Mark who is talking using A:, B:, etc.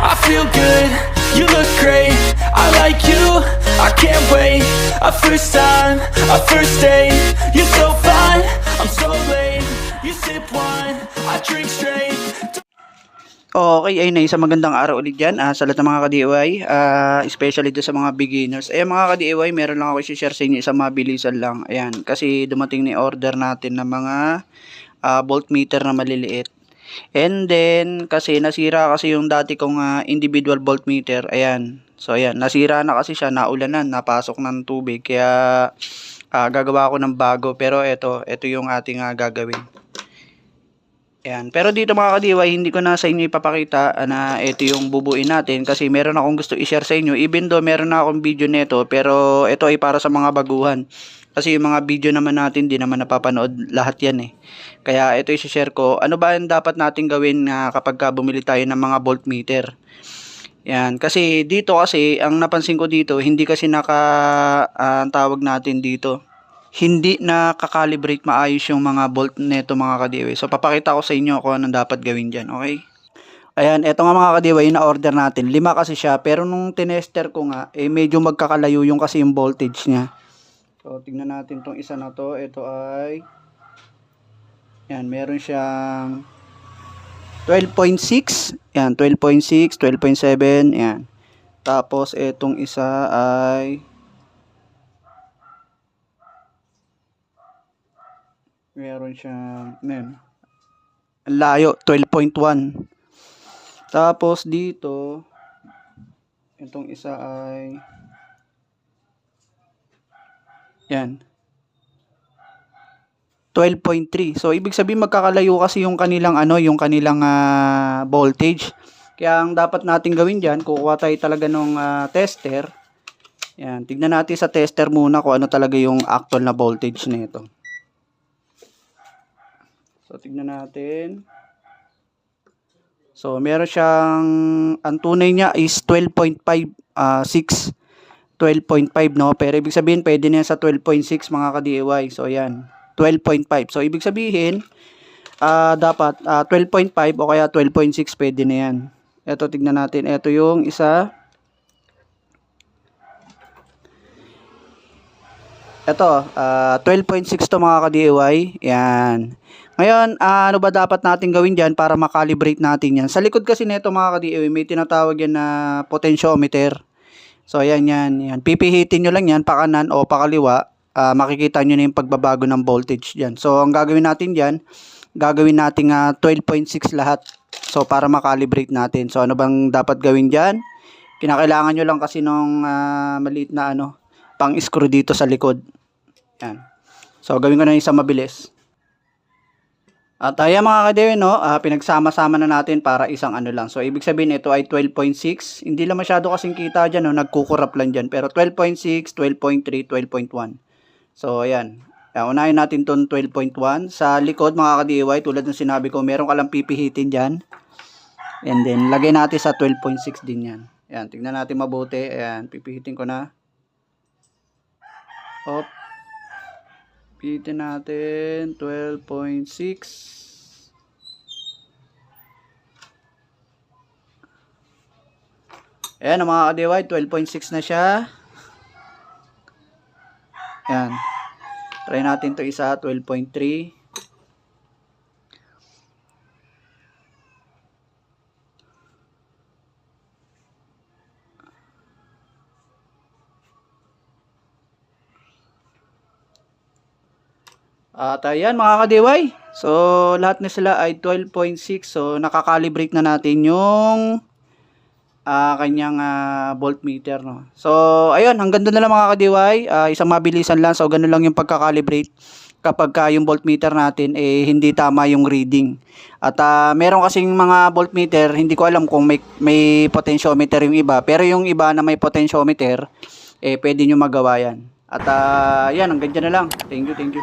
A: I feel good, you look great, I like you, I can't wait. A first time, a first date, you're so fine, I'm so late. You sip wine, I drink straight.
B: Okay, ayun na, isang magandang araw ulit dyan sa lahat ng mga ka-DIY, especially doon sa mga beginners. Ayan mga ka-DIY, meron lang ako i-share sa inyo, isang mabilisan lang. Ayan, kasi dumating ni order natin ng mga voltmeter na maliliit. And then, kasi nasira kasi yung dati kong individual voltmeter, ayan. So ayan, nasira na kasi siya, naulanan, napasok ng tubig, kaya gagawa ako ng bago. Pero ito yung ating gagawin. Ayan. Pero dito mga ka-DIY, hindi ko na sa inyo ipapakita na ito yung bubuin natin kasi meron akong gusto i-share sa inyo. Even though meron na akong video nito, pero ito ay para sa mga baguhan. Kasi yung mga video naman natin, di naman napapanood lahat yan eh. Kaya ito i-share ko. Ano ba ang dapat natin gawin kapag bumili tayo ng mga voltmeter? Yan. Kasi dito kasi, ang napansin ko dito, hindi kasi tawag natin dito, hindi na kakalibrate maayos yung mga bolt neto mga ka-DIY. So papakita ko sa inyo kung anong dapat gawin dyan, okay? Ayan, eto nga mga ka-DIY, na-order natin. 5 kasi siya, pero nung tinester ko nga, medyo magkakalayo yung kasi yung voltage niya. So tingnan natin tong isa na to. Ito ay, yan, meron siyang 12.6. Yan, 12.6, 12.7, yan. Tapos etong isa ay meron siyang layo, 12.1. Tapos dito itong isa ay yan, 12.3. So ibig sabihin magkakalayo kasi yung kanilang voltage. Kaya ang dapat natin gawin diyan, kukuha tayo talaga ng tester. Yan, tignan natin sa tester muna kung ano talaga yung actual na voltage nito. So, tignan natin. So, meron siyang, ang tunay niya is 12.5, 12.5, no? Pero ibig sabihin, pwede na yan sa 12.6 mga ka-DIY. So, yan, 12.5. So, ibig sabihin, dapat 12.5 o kaya 12.6 pwede na yan. Ito, tignan natin. Ito yung isa. Ito, 12.6 to mga ka-DIY. Yan. Ngayon, ano ba dapat natin gawin dyan para makalibrate natin yan? Sa likod kasi nito mga ka-DIY, may tinatawag yan na potentiometer. So, ayan yan. Pipihitin nyo lang yan, pakanan o pakaliwa. Makikita nyo na yung pagbabago ng voltage dyan. So, ang gagawin natin dyan, gagawin natin 12.6 lahat. So, para makalibrate natin. So, ano bang dapat gawin dyan? Kinakailangan nyo lang kasi nung maliit na pang screw dito sa likod. Yan. So, gawin ko na isang mabilis. At ayan mga ka-DIY, pinagsama-sama na natin para isang lang. So, ibig sabihin ito ay 12.6. Hindi lang masyado kasing kita dyan, nagkukurap lang dyan. Pero 12.6, 12.3, 12.1. So, ayan. Unahin natin itong 12.1. Sa likod mga ka-DIY, tulad ng sinabi ko, meron ka lang pipihitin dyan. And then, lagay natin sa 12.6 din yan. Ayan, tingnan natin mabuti. Ayan, pipihitin ko na. Op. Pihitin natin 12.6. Ayan mga ka-DIY, 12.6 na siya. Ayan. Try natin to isa, 12.3. At ayan mga ka-DIY. So, lahat na sila ay 12.6. So, nakakalibrate na natin yung kanyang voltmeter, no. So, ayun, hanggang doon na lang mga ka-DIY. Isang mabilisan lang. So, ganun lang yung pagkakalibrate kapag yung voltmeter natin hindi tama yung reading. At meron kasing mga voltmeter, hindi ko alam kung may potentiometer yung iba. Pero yung iba na may potentiometer, pwede nyo magawa yan. At yan, hanggang dyan na lang. Thank you, thank you.